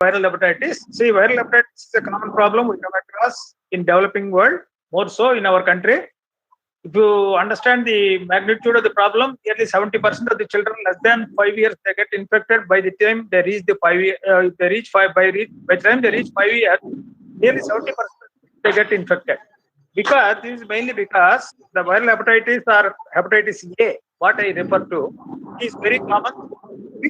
viral hepatitis. See, viral hepatitis is a common problem we come across in developing world, more so in our country. If you understand the magnitude of the problem, nearly 70% of the children less than 5 years they get infected by the time they reach the 5 year. They reach five by the time they reach 5 years, nearly 70% they get infected. Because this is mainly because the viral hepatitis or hepatitis A, what I refer to, is very common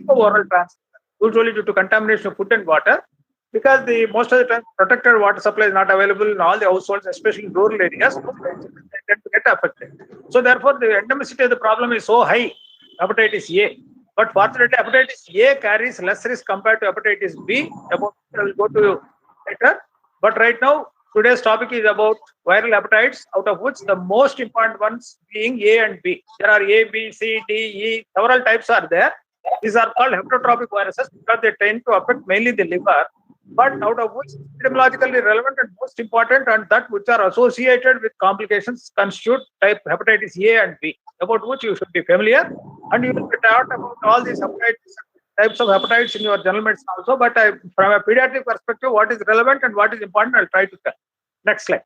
oral transmission, usually due to contamination of food and water. Because the most of the time protected water supply is not available in all the households, especially in rural areas, they tend to get affected. So therefore, the endemicity of the problem is so high, hepatitis A. But fortunately, hepatitis A carries less risk compared to hepatitis B. About I will go to later. But right now, today's topic is about viral hepatitis, out of which the most important ones being A and B. There are A, B, C, D, E. Several types are there. These are called heterotrophic viruses because they tend to affect mainly the liver, but out of which epidemiologically relevant and most important and that which are associated with complications constitute type hepatitis A and B, about which you should be familiar. And you will be taught about all these types of hepatitis in your general medicine also. But from a pediatric perspective, what is relevant and what is important, I'll try to tell. Next slide.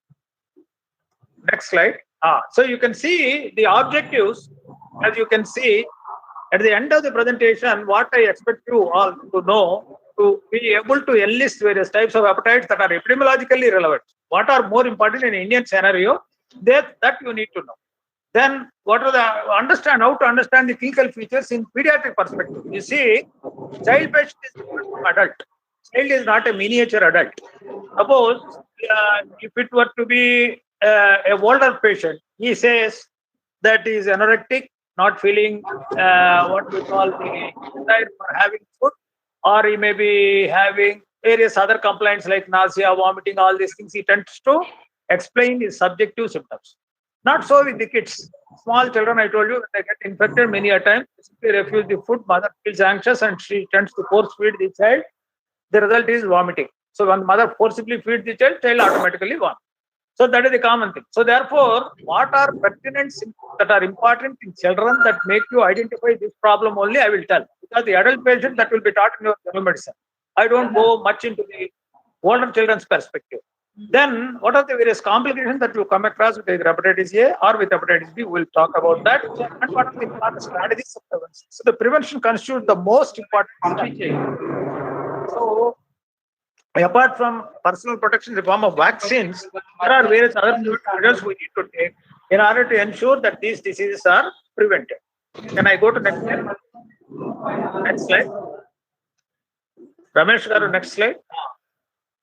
Next slide. So you can see the objectives, as you can see, at the end of the presentation, what I expect you all to know, to be able to enlist various types of hepatitis that are epidemiologically relevant. What are more important in Indian scenario, that you need to know. Then what are how to understand the clinical features in pediatric perspective. You see, child patient is different from adult. Child is not a miniature adult. Suppose if it were to be a older patient, he says that he is anorectic, not feeling what we call the desire for having food, or he may be having various other complaints like nausea, vomiting, all these things. He tends to explain his subjective symptoms. Not so with the kids. Small children, I told you, when they get infected many a time, they refuse the food, mother feels anxious and she tends to force feed the child. The result is vomiting. So when mother forcibly feeds the child automatically vomits. So that is the common thing. So therefore, what are pertinent symptoms that are important in children that make you identify this problem only, I will tell. Because the adult patient, that will be taught in your general medicine. I don't go much into the older children's perspective. Then, what are the various complications that you come across with either hepatitis A or with hepatitis B? We'll talk about that. And what are the important strategies of prevention? So the prevention constitutes the most important. So apart from personal protection in the form of vaccines, there are various other measures we need to take in order to ensure that these diseases are prevented. Can I go to next slide? Next slide. Ramesh Garu, next slide.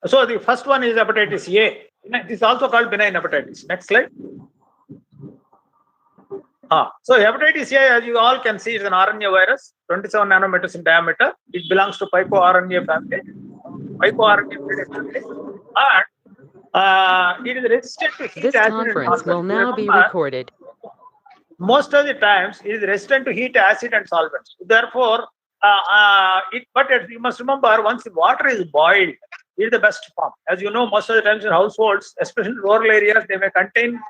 So the first one is hepatitis A. This is also called benign hepatitis. Next slide. So hepatitis A, as you all can see, is an RNA virus, 27 nanometers in diameter. It belongs to picoRNA family. And it is resistant to heat. This conference will now be recorded. Most of the times, it is resistant to heat, acid, and solvents. Therefore, but you must remember, once the water is boiled, it is the best form. As you know, most of the times in households, especially in rural areas, they may contain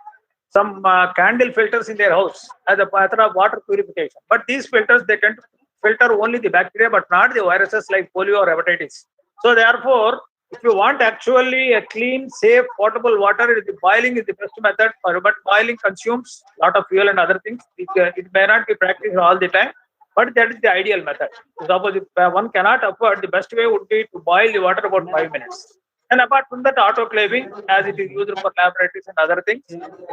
some candle filters in their house as a method of water purification. But these filters, they tend to filter only the bacteria, but not the viruses like polio or hepatitis. So therefore, if you want actually a clean, safe, potable water, boiling is the best method. But boiling consumes a lot of fuel and other things. It may not be practiced all the time, but that is the ideal method. Suppose if one cannot afford, the best way would be to boil the water about 5 minutes. And apart from that, autoclaving, as it is used for laboratories and other things,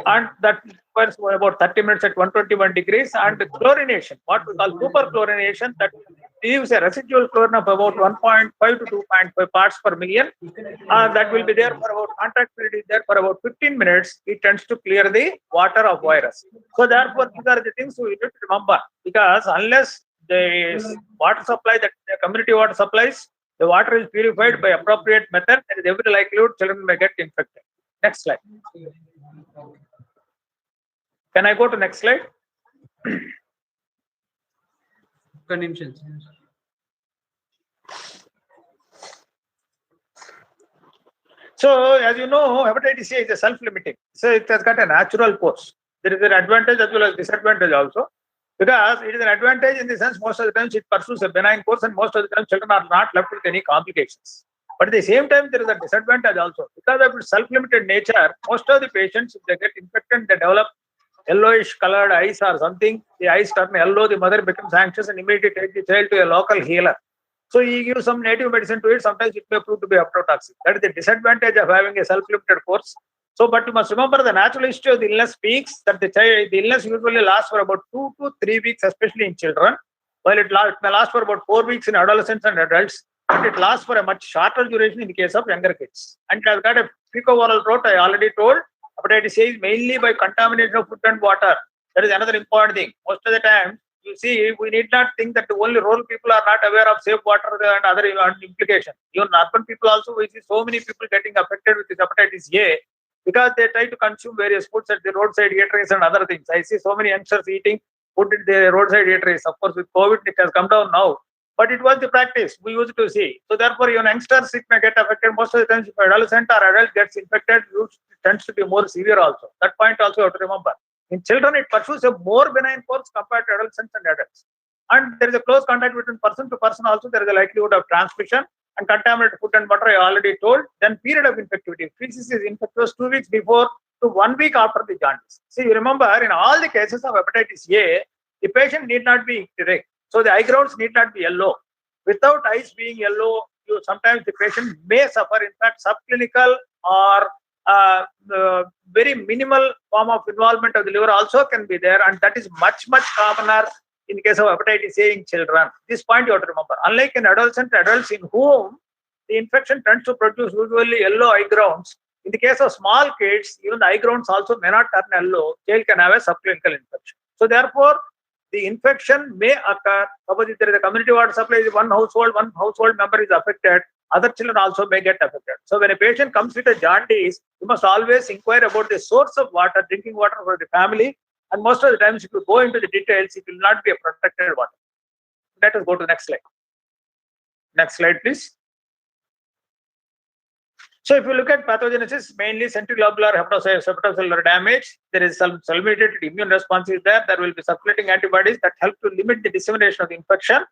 and that requires about 30 minutes at 121 degrees. And chlorination, what we call superchlorination, that leaves a residual chlorine of about 1.5 to 2.5 parts per million. That will be there for about, contact period is there for about 15 minutes. It tends to clear the water of virus. So therefore, these are the things we need to remember, because unless the water supply, that the community water supplies, the water is purified by appropriate method, there is every likelihood children may get infected. Next slide. Can I go to next slide? Conditions. So, as you know, hepatitis A is a self-limiting. So, it has got a natural course. There is an advantage as well as disadvantage also. Because it is an advantage in the sense most of the times it pursues a benign course and most of the time children are not left with any complications. But at the same time, there is a disadvantage also. Because of its self-limited nature, most of the patients, if they get infected, they develop yellowish colored eyes or something. The eyes turn yellow, the mother becomes anxious and immediately takes the child to a local healer. So he gives some native medicine to it. Sometimes it may prove to be hepatotoxic. That is the disadvantage of having a self-limited course. So, but you must remember the natural history of the illness speaks that the illness usually lasts for about 2 to 3 weeks, especially in children, while it may last for about 4 weeks in adolescents and adults, but it lasts for a much shorter duration in the case of younger kids. And it has got a fecal-oral route, I already told. Hepatitis A is mainly by contamination of food and water. That is another important thing. Most of the time, you see, we need not think that only rural people are not aware of safe water and other implications. Even urban people also, we see so many people getting affected with this hepatitis A because they try to consume various foods at the roadside eateries and other things. I see so many youngsters eating food at the roadside eateries. Of course, with COVID, it has come down now. But it was the practice we used to see. So therefore, even youngsters, it may get affected. Most of the times, if an adolescent or adult gets infected, it tends to be more severe also. That point also you have to remember. In children, it pursues a more benign course compared to adolescents and adults. And there is a close contact between person to person also. There is a likelihood of transmission and contaminated food and water, I already told. Then period of infectivity. Feces is infectious 2 weeks before to 1 week after the jaundice. See, you remember, in all the cases of hepatitis A, the patient need not be icteric. So the eye grounds need not be yellow. Without eyes being yellow, sometimes the patient may suffer. In fact, subclinical or very minimal form of involvement of the liver also can be there, and that is much commoner in case of hepatitis A in children. This point you have to remember. Unlike in adults in whom the infection tends to produce usually yellow eye grounds, in the case of small kids, even the eye grounds also may not turn yellow. Child can have a subclinical infection. So therefore, the infection may occur. Suppose if there is a community water supply, one household member is affected, other children also may get affected. So when a patient comes with a jaundice, you must always inquire about the source of water, drinking water for the family. And most of the times, if you go into the details, it will not be a protected water. Let us go to the next slide. Next slide, please. So if you look at pathogenesis, mainly centrilobular hepatocellular damage, there is some cell-mediated immune response is there. There will be circulating antibodies that help to limit the dissemination of the infection.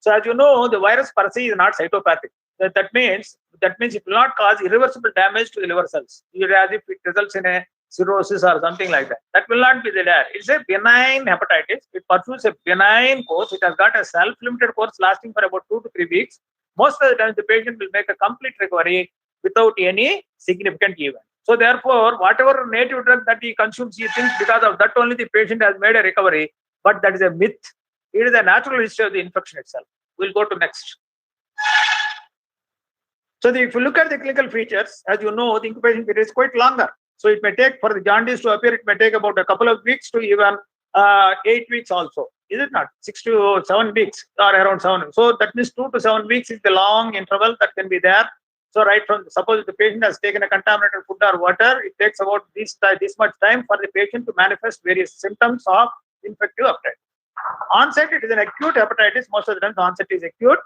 So as you know, the virus per se is not cytopathic. That means it will not cause irreversible damage to the liver cells, as if it results in a cirrhosis or something like that. That will not be there. It's a benign hepatitis. It pursues a benign course. It has got a self-limited course lasting for about 2 to 3 weeks. Most of the time, the patient will make a complete recovery without any significant event. So therefore, whatever native drug that he consumes, he thinks because of that only the patient has made a recovery. But that is a myth. It is a natural history of the infection itself. We'll go to next. So if you look at the clinical features, as you know, the incubation period is quite longer. So it may take, for the jaundice to appear, it may take about a couple of weeks to even 8 weeks also. Is it not? 6 to 7 weeks or around 7. So that means 2 to 7 weeks is the long interval that can be there. So right from, suppose the patient has taken a contaminated food or water, it takes about this much time for the patient to manifest various symptoms of infective hepatitis. Onset, it is an acute hepatitis. Most of the time, the onset is acute.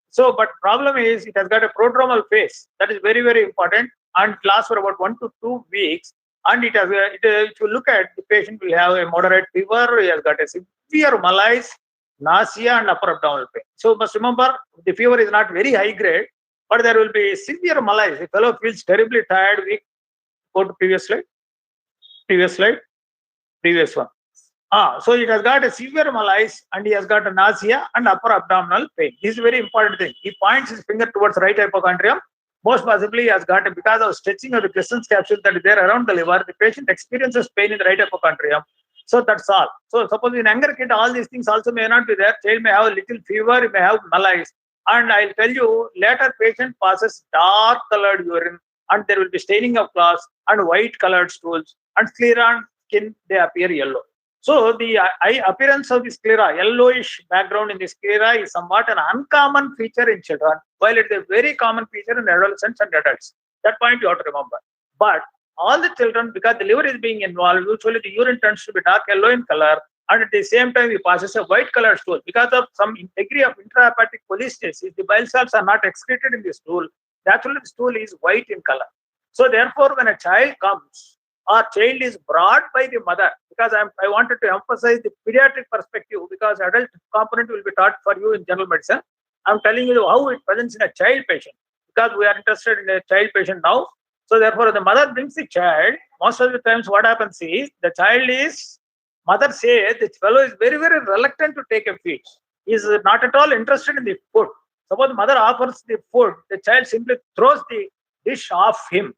So, but problem is it has got a prodromal phase. That is very important and lasts for about 1 to 2 weeks. And it has, if you look at, the patient will have a moderate fever. He has got a severe malaise, nausea, and upper abdominal pain. So, must remember, the fever is not very high grade, but there will be severe malaise. The fellow feels terribly tired. We go to previous slide. Previous one. So it has got a severe malaise and he has got a nausea and upper abdominal pain. This is a very important thing. He points his finger towards right hypochondrium. Most possibly he has got it because of stretching of the Grison's capsule that is there around the liver. The patient experiences pain in the right hypochondrium. So that's all. So suppose in younger kid, all these things also may not be there. Child may have a little fever, he may have malaise. And I'll tell you, later patient passes dark colored urine and there will be staining of cloths and white colored stools and sclera on skin, they appear yellow. So the eye appearance of the sclera, yellowish background in the sclera is somewhat an uncommon feature in children, while it is a very common feature in adolescents and adults. That point you have to remember. But all the children, because the liver is being involved, usually the urine tends to be dark yellow in color, and at the same time it passes a white colored stool. Because of some degree of intrahepatic cholestasis, the bile salts are not excreted in the stool. Naturally, the stool is white in color. So therefore, when a child comes or child is brought by the mother, because I wanted to emphasize the pediatric perspective, because adult component will be taught for you in general medicine. I'm telling you how it presents in a child patient, because we are interested in a child patient now. So therefore, the mother brings the child. Most of the times, what happens is the child is, mother says the fellow is very, very reluctant to take a feed. He is not at all interested in the food. Suppose the mother offers the food, the child simply throws the dish off him.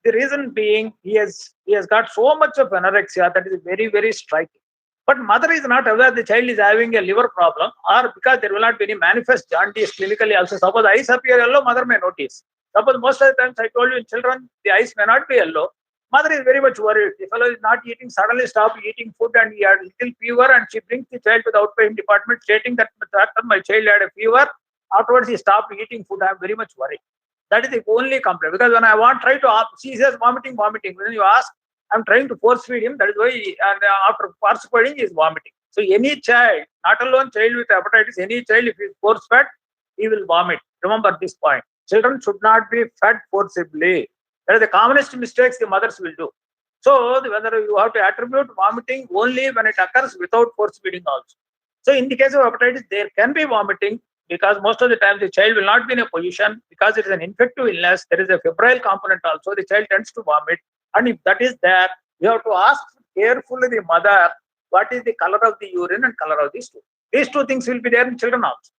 The reason being he has got so much of anorexia that is very, very striking. But mother is not aware the child is having a liver problem, or because there will not be any manifest jaundice clinically also. Suppose the eyes appear yellow, mother may notice. Suppose most of the times I told you in children, the eyes may not be yellow. Mother is very much worried. The fellow is not eating, suddenly stop eating food and he had a little fever, and she brings the child to the outpatient department stating that, doctor, my child had a fever. Afterwards, he stopped eating food. I am very much worried. That is the only complaint. Because when I try to, she says vomiting. When you ask, I'm trying to force feed him. That is why, and after force feeding, he is vomiting. So any child, not alone child with hepatitis, any child, if he is force fed, he will vomit. Remember this point. Children should not be fed forcibly. That is the commonest mistakes the mothers will do. So whether you have to attribute vomiting only when it occurs without force feeding also. So in the case of hepatitis, there can be vomiting, because most of the time the child will not be in a position, because it is an infective illness. There is a febrile component also. The child tends to vomit. And if that is there, you have to ask carefully the mother, what is the color of the urine and color of the stool. These two things will be there in children also.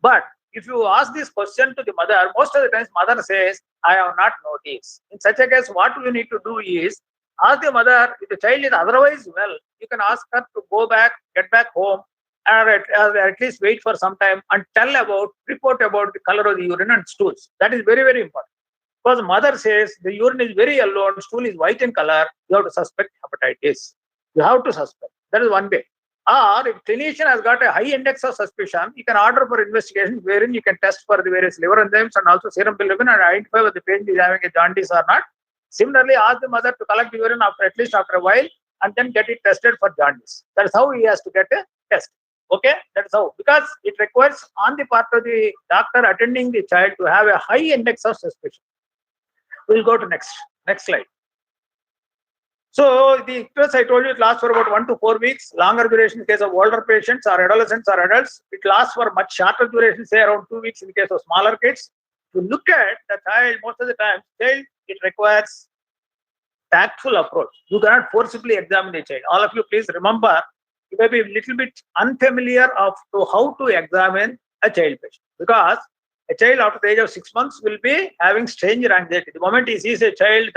But if you ask this question to the mother, most of the times mother says, I have not noticed. In such a case, what you need to do is ask the mother, if the child is otherwise well, you can ask her to go back, get back home, or at least wait for some time and report about the color of the urine and stools. That is very, very important. Because mother says the urine is very yellow and stool is white in color, you have to suspect hepatitis. You have to suspect. That is one way. Or if clinician has got a high index of suspicion, you can order for investigation wherein you can test for the various liver enzymes and also serum bilirubin and identify whether the patient is having a jaundice or not. Similarly, ask the mother to collect urine after a while and then get it tested for jaundice. That is how he has to get a test. Okay, that is how. Because it requires on the part of the doctor attending the child to have a high index of suspicion. We'll go to next slide. So the stress I told you, it lasts for about 1 to 4 weeks. Longer duration in case of older patients or adolescents or adults. It lasts for much shorter duration, say around 2 weeks in the case of smaller kids. To look at the child, most of the time, it requires tactful approach. You cannot forcibly examine the child. All of you, please remember, you may be a little bit unfamiliar to how to examine a child patient, because a child after the age of 6 months will be having strange anxiety. The moment he sees a child,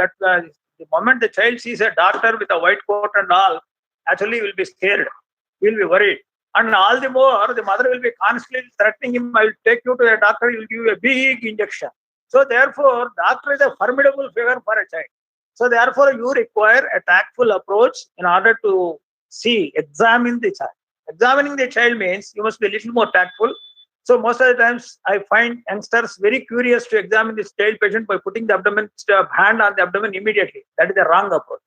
the moment the child sees a doctor with a white coat and all, actually will be scared. He will be worried. And all the more, the mother will be constantly threatening him, I will take you to a doctor, he will give you a big injection. So therefore, doctor is a formidable figure for a child. So therefore, you require a tactful approach in order to examine the child. Examining the child means you must be a little more tactful. So most of the times, I find youngsters very curious to examine this child patient by putting the hand on the abdomen immediately. That is the wrong approach.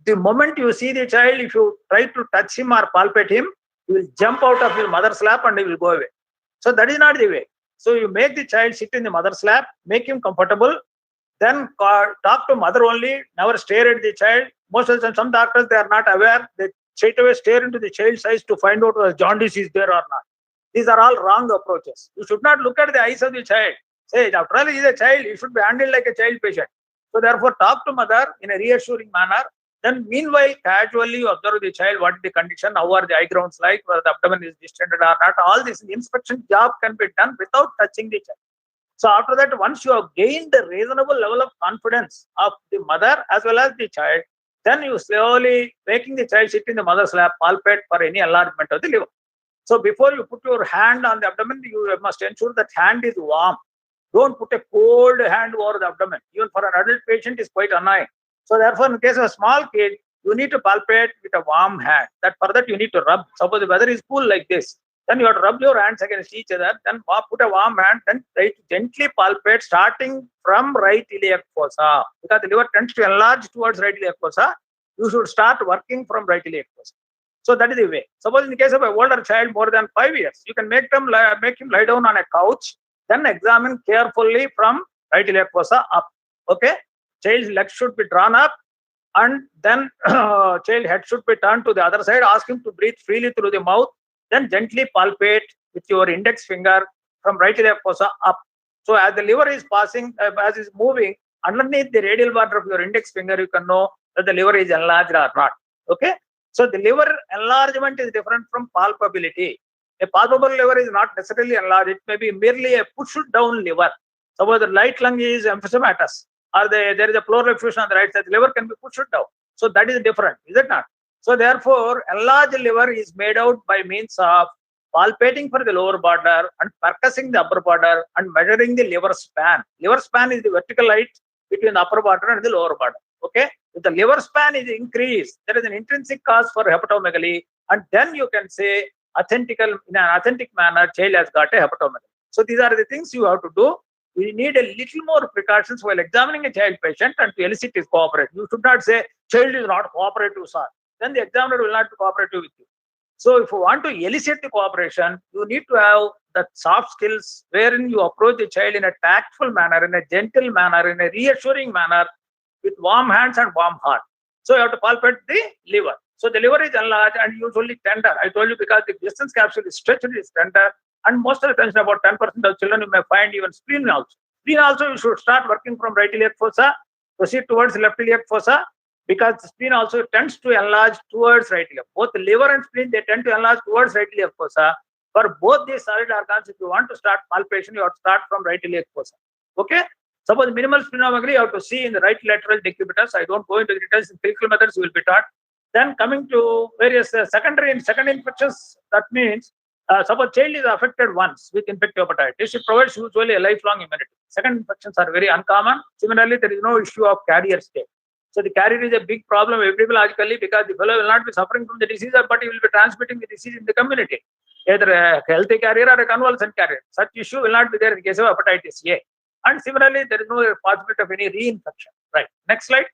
The moment you see the child, if you try to touch him or palpate him, he will jump out of your mother's lap and he will go away. So that is not the way. So you make the child sit in the mother's lap, make him comfortable, then talk to mother only, never stare at the child. Most of the time, some doctors, they are not aware. They straight away stare into the child's eyes to find out whether jaundice is there or not. These are all wrong approaches. You should not look at the eyes of the child. Say, after all, he is a child. He should be handled like a child patient. So therefore, talk to mother in a reassuring manner. Then meanwhile, casually you observe the child, what is the condition, how are the eye grounds like, whether the abdomen is distended or not. All this inspection job can be done without touching the child. So after that, once you have gained a reasonable level of confidence of the mother as well as the child, then you slowly making the child sit in the mother's lap, palpate for any enlargement of the liver. So before you put your hand on the abdomen, you must ensure that hand is warm. Don't put a cold hand over the abdomen. Even for an adult patient, is quite annoying. So therefore, in case of a small kid, you need to palpate with a warm hand. For that, you need to rub. Suppose the weather is cool like this, then you have to rub your hands against each other. Then put a warm hand. Then try to gently palpate, starting from right iliac fossa. Because the liver tends to enlarge towards right iliac fossa, you should start working from right iliac fossa. So that is the way. Suppose in the case of an older child more than 5 years, you can make him lie down on a couch, then examine carefully from right iliac fossa up. Okay? Child's legs should be drawn up, and then child head should be turned to the other side. Ask him to breathe freely through the mouth. Then gently palpate with your index finger from right to left fossa up. So as the liver is passing, as is moving, underneath the radial border of your index finger, you can know that the liver is enlarged or not. Okay. So the liver enlargement is different from palpability. A palpable liver is not necessarily enlarged. It may be merely a pushed down liver. Suppose the right lung is emphysematous, or there is a pleural effusion on the right side, the liver can be pushed down. So that is different, is it not? So therefore, enlarged liver is made out by means of palpating for the lower border and percussing the upper border and measuring the liver span. Liver span is the vertical height between the upper border and the lower border. Okay. If the liver span is increased, there is an intrinsic cause for hepatomegaly, and then you can say in an authentic manner, child has got a hepatomegaly. So these are the things you have to do. We need a little more precautions while examining a child patient and to elicit his cooperation. You should not say, child is not cooperative, sir. Then the examiner will not be cooperative with you. So if you want to elicit the cooperation, you need to have the soft skills wherein you approach the child in a tactful manner, in a gentle manner, in a reassuring manner, with warm hands and warm heart. So you have to palpate the liver. So the liver is enlarged and usually tender. I told you because the distance capsule is stretched, it is tender. And most of the times, about 10% of children, you may find even spleen also. Spleen also, you should start working from right iliac fossa, proceed towards left iliac fossa, because the spleen also tends to enlarge towards right iliac. Both the liver and spleen, they tend to enlarge towards right iliac fossa. For both these solid organs, if you want to start palpation, you have to start from right iliac fossa. Okay? Suppose minimal splenomegaly, you have to see in the right lateral decubitus. I don't go into details. In clinical methods, you will be taught. Then coming to various secondary and second infections, that means suppose child is affected once with infective hepatitis, it provides usually a lifelong immunity. Second infections are very uncommon. Similarly, there is no issue of carrier state. So the carrier is a big problem epidemiologically because the fellow will not be suffering from the disease, but he will be transmitting the disease in the community, either a healthy carrier or a convalescent carrier. Such issue will not be there in case of hepatitis A. And similarly, there is no possibility of any reinfection. Right. Next slide.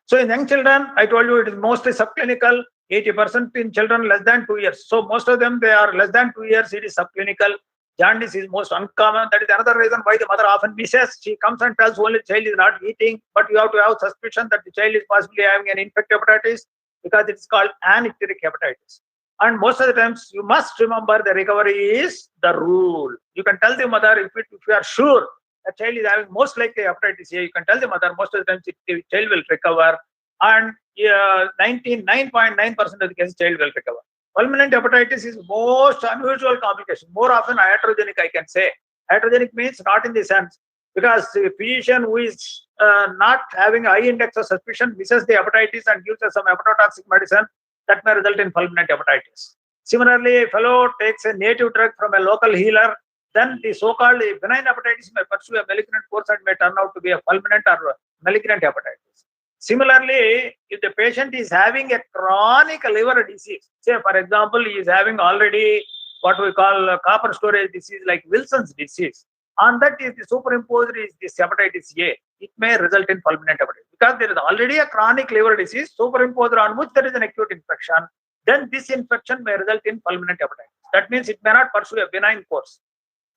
So in young children, I told you it is mostly subclinical, 80% in children less than 2 years. So most of them, they are less than 2 years, it is subclinical. Jaundice is most uncommon. That is another reason why the mother often misses. She comes and tells only the child is not eating, but you have to have suspicion that the child is possibly having an infective hepatitis because it is called anicteric hepatitis. And most of the times, you must remember the recovery is the rule. You can tell the mother if you are sure the child is having most likely hepatitis A, you can tell the mother most of the times the child will recover, and 99.9% of the cases child will recover. Fulminant hepatitis is most unusual complication. More often iatrogenic, I can say. Iatrogenic means not in the sense because the physician who is not having a high index of suspicion misses the hepatitis and gives us some hepatotoxic medicine that may result in fulminant hepatitis. Similarly, a fellow takes a native drug from a local healer, then the so-called benign hepatitis may pursue a malignant course and may turn out to be a fulminant or malignant hepatitis. Similarly, if the patient is having a chronic liver disease, say for example, he is having already what we call copper storage disease like Wilson's disease, on that if the superimposed is this hepatitis A, it may result in fulminant hepatitis. Because there is already a chronic liver disease superimposed on which there is an acute infection, then this infection may result in fulminant hepatitis. That means it may not pursue a benign course.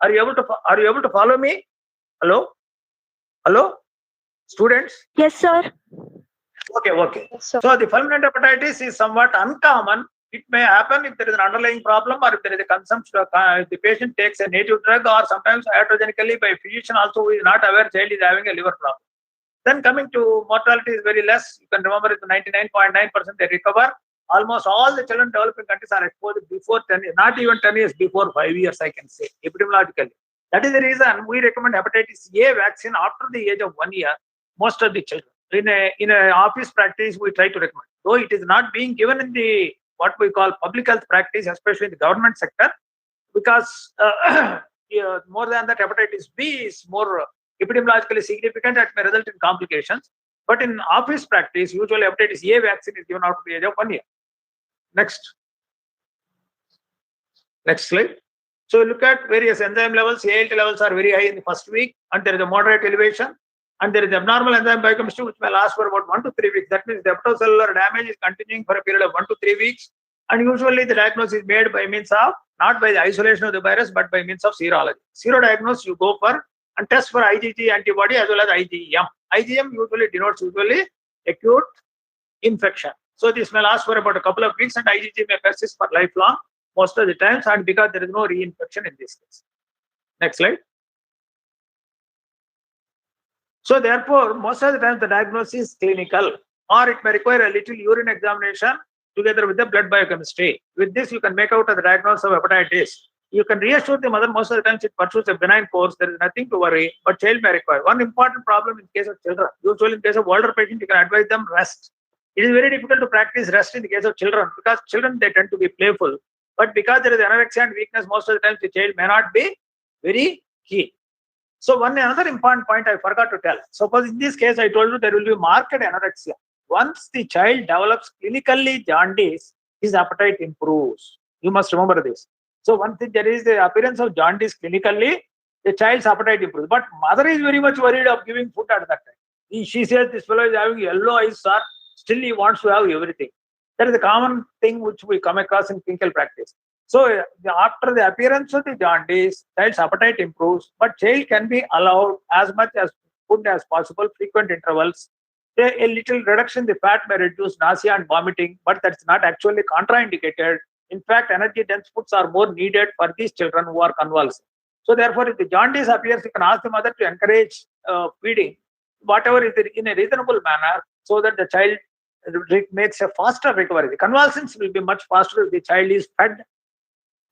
Are you able to follow me? Hello? Hello? Students? Yes, sir. Okay. Yes, sir. So the fulminant hepatitis is somewhat uncommon. It may happen if there is an underlying problem or if there is a consumption, if the patient takes a native drug or sometimes iatrogenically by a physician also who is not aware child is having a liver problem. Then coming to mortality is very less. You can remember it's 99.9% they recover. Almost all the children developing countries are exposed before 10 years, not even 10 years, before 5 years, I can say, epidemiologically. That is the reason we recommend hepatitis A vaccine after the age of 1 year, most of the children. In a office practice, we try to recommend. Though it is not being given in the what we call public health practice, especially in the government sector, because more than that, hepatitis B is more epidemiologically significant and may result in complications. But in office practice, usually hepatitis A vaccine is given after the age of 1 year. Next slide. So look at various enzyme levels. ALT levels are very high in the first week, and there is a moderate elevation. And there is abnormal enzyme biochemistry which may last for about 1 to 3 weeks. That means the hepatocellular damage is continuing for a period of 1 to 3 weeks. And usually the diagnosis is made by means of, not by the isolation of the virus, but by means of serology. Serodiagnosis, you go for and test for IgG antibody as well as IgM. IgM usually denotes acute infection. So this may last for about a couple of weeks, and IgG may persist for lifelong most of the times, and because there is no reinfection in this case. Next slide. So therefore, most of the time the diagnosis is clinical, or it may require a little urine examination together with the blood biochemistry. With this, you can make out the diagnosis of hepatitis. You can reassure the mother most of the times it pursues a benign course. There is nothing to worry, but child may require. One important problem in case of children, usually in case of older patients, you can advise them rest. It is very difficult to practice rest in the case of children because children, they tend to be playful. But because there is anorexia and weakness, most of the times the child may not be very keen. So another important point I forgot to tell. Suppose in this case, I told you there will be marked anorexia. Once the child develops clinically jaundice, his appetite improves. You must remember this. So once there is the appearance of jaundice clinically, the child's appetite improves. But mother is very much worried of giving food at that time. She says this fellow is having yellow eyes, sir. Still he wants to have everything. That is a common thing which we come across in clinical practice. So after the appearance of the jaundice, child's appetite improves, but child can be allowed as much as food as possible, frequent intervals. A little reduction in the fat may reduce nausea and vomiting, but that's not actually contraindicated. In fact, energy-dense foods are more needed for these children who are convulsing. So therefore, if the jaundice appears, you can ask the mother to encourage feeding, whatever is in a reasonable manner, so that the child makes a faster recovery. The convulsions will be much faster if the child is fed.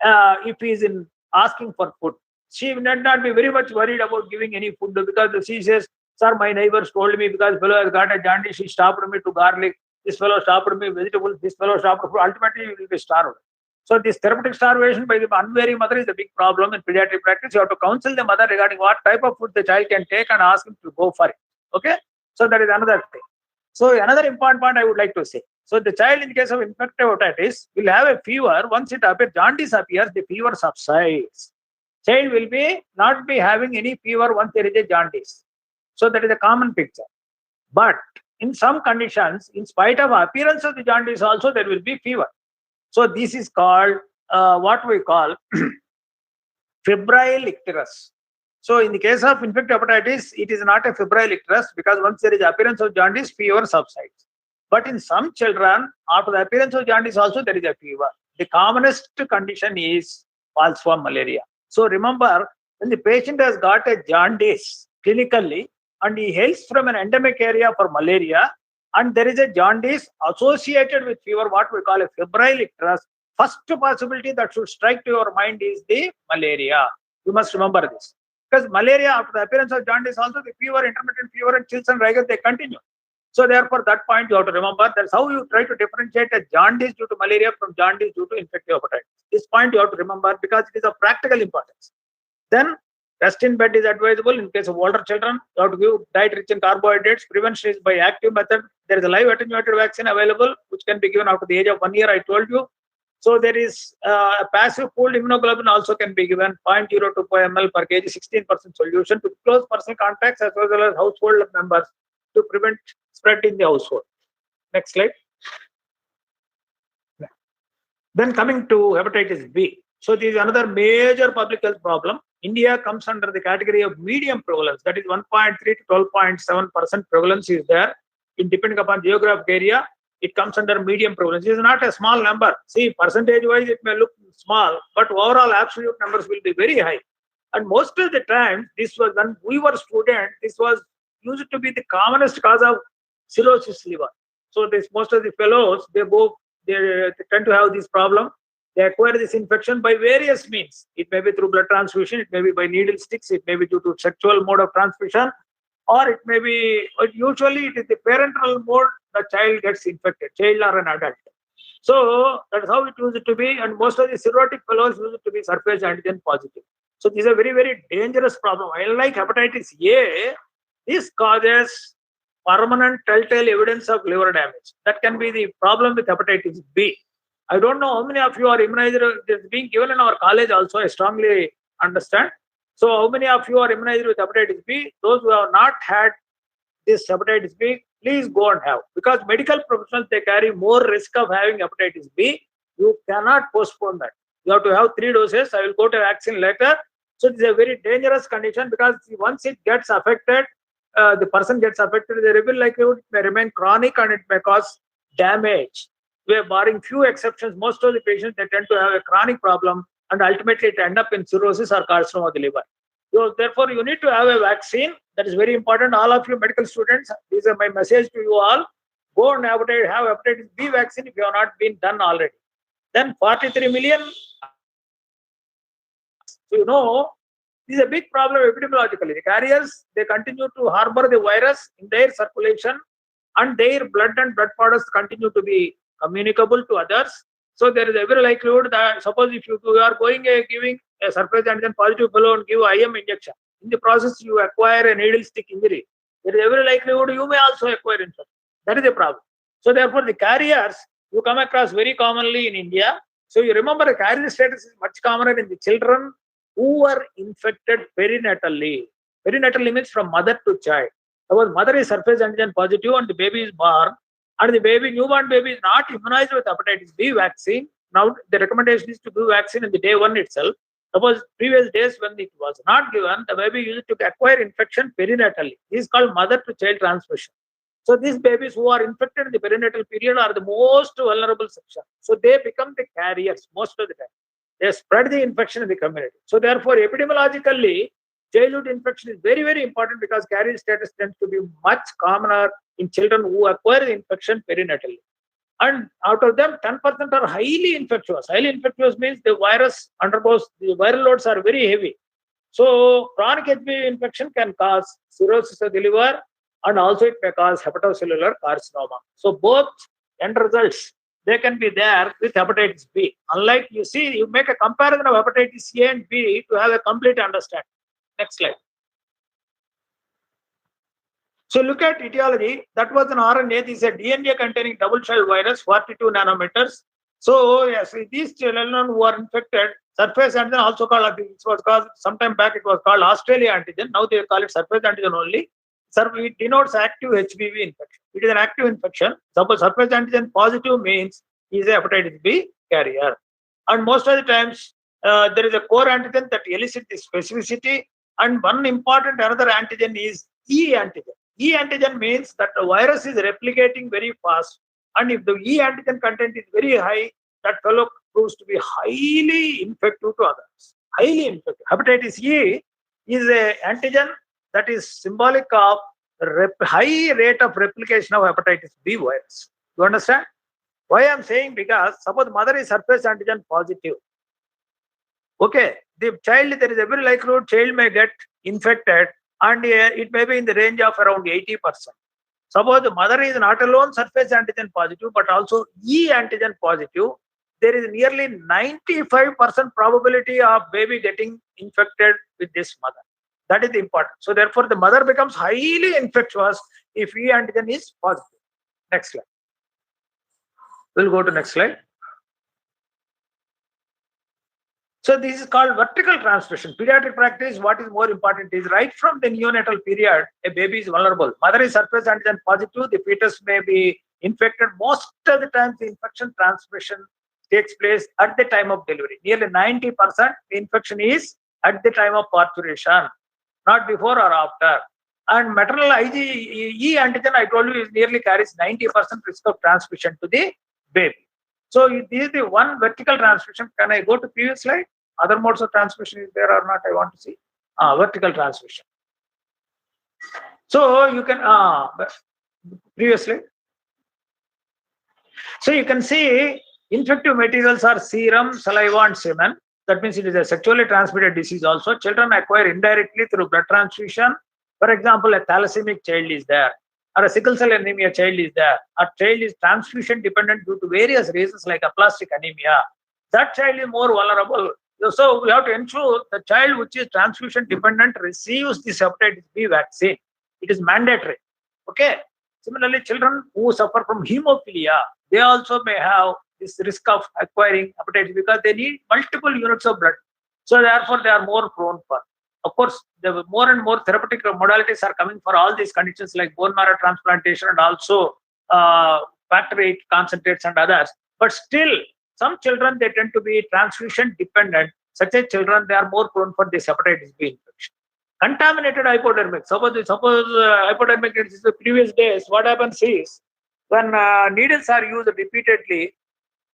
If he is in asking for food, she will not be very much worried about giving any food because she says, sir, my neighbors told me because fellow has got a jaundice, he stopped me to garlic, this fellow stopped me vegetables, this fellow stopped food. Ultimately, you will be starved. So this therapeutic starvation by the unwary mother is a big problem in pediatric practice. You have to counsel the mother regarding what type of food the child can take and ask him to go for it. Okay? So that is another thing. So another important point I would like to say. So the child in case of infective hepatitis will have a fever. Once it appears, jaundice appears, the fever subsides. Child will not be having any fever once there is a jaundice. So that is a common picture. But in some conditions, in spite of appearance of the jaundice also, there will be fever. So this is called what we call febrile icterus. So in the case of infective hepatitis, it is not a febrile icterus because once there is appearance of jaundice, fever subsides. But in some children, after the appearance of jaundice also, there is a fever. The commonest condition is falciform malaria. So remember, when the patient has got a jaundice clinically and he hails from an endemic area for malaria, and there is a jaundice associated with fever, what we call a febrile icterus, first possibility that should strike to your mind is the malaria. You must remember this. Because malaria, after the appearance of jaundice, also the fever, intermittent fever, and chills and rigors, they continue. So therefore, that point you have to remember. That's how you try to differentiate a jaundice due to malaria from jaundice due to infective hepatitis. This point you have to remember because it is of practical importance. Then rest in bed is advisable in case of older children. You have to give diet rich in carbohydrates. Prevention is by active method. There is a live attenuated vaccine available, which can be given after the age of 1 year, I told you. So there is a passive pooled immunoglobulin also can be given 0.02 ml per kg, 16% solution to close personal contacts as well as household members to prevent spread in the household. Next slide. Then coming to hepatitis B. So this is another major public health problem. India comes under the category of medium prevalence. That is 1.3 to 12.7% prevalence is there. Depending upon geographic area, it comes under medium prevalence. It is not a small number. See, percentage-wise, it may look small, but overall absolute numbers will be very high. And most of the time, this was when we were students, this was used to be the commonest cause of cirrhosis liver. So most of the fellows, they tend to have this problem. They acquire this infection by various means. It may be through blood transfusion, it may be by needle sticks, it may be due to sexual mode of transmission, or it may be, usually it is the parental mode, the child gets infected, child or an adult. So that's how it used to be, and most of the cirrhotic fellows used to be surface antigen positive. So this is a very, very dangerous problem. Unlike hepatitis A, this causes permanent telltale evidence of liver damage. That can be the problem with hepatitis B. I don't know how many of you are immunized. It's being given in our college also, I strongly understand. So how many of you are immunized with hepatitis B? Those who have not had this hepatitis B, please go and have. Because medical professionals, they carry more risk of having hepatitis B. You cannot postpone that. You have to have 3 doses. I will go to vaccine later. So it's a very dangerous condition because once it gets affected, the person gets affected, the very likelihood it may remain chronic and it may cause damage. We're barring few exceptions. Most of the patients, they tend to have a chronic problem and ultimately it end up in cirrhosis or carcinoma of the liver. So therefore, you need to have a vaccine. That is very important. All of you medical students, this is my message to you all. Go and have hepatitis B vaccine if you have not been done already. Then 43 million. So this is a big problem epidemiologically. The carriers, they continue to harbor the virus in their circulation and their blood and blood products continue to be communicable to others. So there is every likelihood that suppose if you are giving a surface antigen positive fellow and give IM injection, in the process you acquire a needle stick injury. There is every likelihood you may also acquire infection. That is the problem. So therefore the carriers you come across very commonly in India. So you remember the carrier status is much commoner in the children who are infected perinatally. Perinatally means from mother to child. Suppose mother is surface antigen positive and the baby is born, and the newborn baby is not immunized with hepatitis B vaccine. Now the recommendation is to give vaccine in the day one itself. Suppose previous days when it was not given, the baby used to acquire infection perinatally. This is called mother to child transmission. So these babies who are infected in the perinatal period are the most vulnerable section. So they become the carriers most of the time. They spread the infection in the community. So therefore, epidemiologically, childhood infection is very, very important because carrier status tends to be much commoner in children who acquire the infection perinatally. And out of them, 10% are highly infectious. Highly infectious means the virus undergoes, the viral loads are very heavy. So chronic HBV infection can cause cirrhosis of the liver and also it may cause hepatocellular carcinoma. So both end results, they can be there with hepatitis B. Unlike you make a comparison of hepatitis A and B to have a complete understanding. Next slide. So look at etiology. That was an RNA. This is a DNA containing double-shell virus, 42 nanometers. So yes, these children who are infected, surface antigen also called, it was called, sometime back it was called Australia antigen. Now they call it surface antigen only. It denotes active HBV infection. It is an active infection. Suppose surface antigen positive means he is a hepatitis B carrier. And most of the times, there is a core antigen that elicits the specificity. And one important another antigen is E antigen. E antigen means that the virus is replicating very fast. And if the E antigen content is very high, that fellow proves to be highly infective to others. Highly infective. Hepatitis E is an antigen that is symbolic of high rate of replication of hepatitis B virus. You understand? Why I'm saying? Because suppose mother is surface antigen positive. Okay, the child, there is a very likelihood child may get infected and it may be in the range of around 80%. Suppose the mother is not alone surface antigen positive but also E antigen positive, there is nearly 95% probability of baby getting infected with this mother. That is important. So therefore, the mother becomes highly infectious if E antigen is positive. Next slide. We'll go to next slide. So this is called vertical transmission. Pediatric practice, what is more important is right from the neonatal period, a baby is vulnerable. Mother is surface antigen positive, the fetus may be infected. Most of the time, the infection transmission takes place at the time of delivery. Nearly 90% the infection is at the time of parturition, not before or after. And maternal IgE antigen, I told you, is nearly carries 90% risk of transmission to the baby. So this is the one vertical transmission. Can I go to previous slide? Other modes of transmission is there or not? I want to see. Vertical transmission. So you can previous slide. So you can see infective materials are serum, saliva, and semen. That means it is a sexually transmitted disease also. Children acquire indirectly through blood transfusion. For example, a thalassaemic child is there, or a sickle cell anemia child is there. A child is transfusion dependent due to various reasons like aplastic anemia. That child is more vulnerable. So we have to ensure the child which is transfusion dependent receives this hepatitis B vaccine. It is mandatory. Okay. Similarly, children who suffer from hemophilia, they also may have this risk of acquiring hepatitis because they need multiple units of blood. So therefore, they are more prone for. Of course, the more and more therapeutic modalities are coming for all these conditions like bone marrow transplantation and also factor VIII concentrates and others. But still, some children, they tend to be transfusion dependent such as children, they are more prone for this hepatitis B infection. Contaminated hypodermic. Suppose hypodermic is the previous days. What happens is when needles are used repeatedly,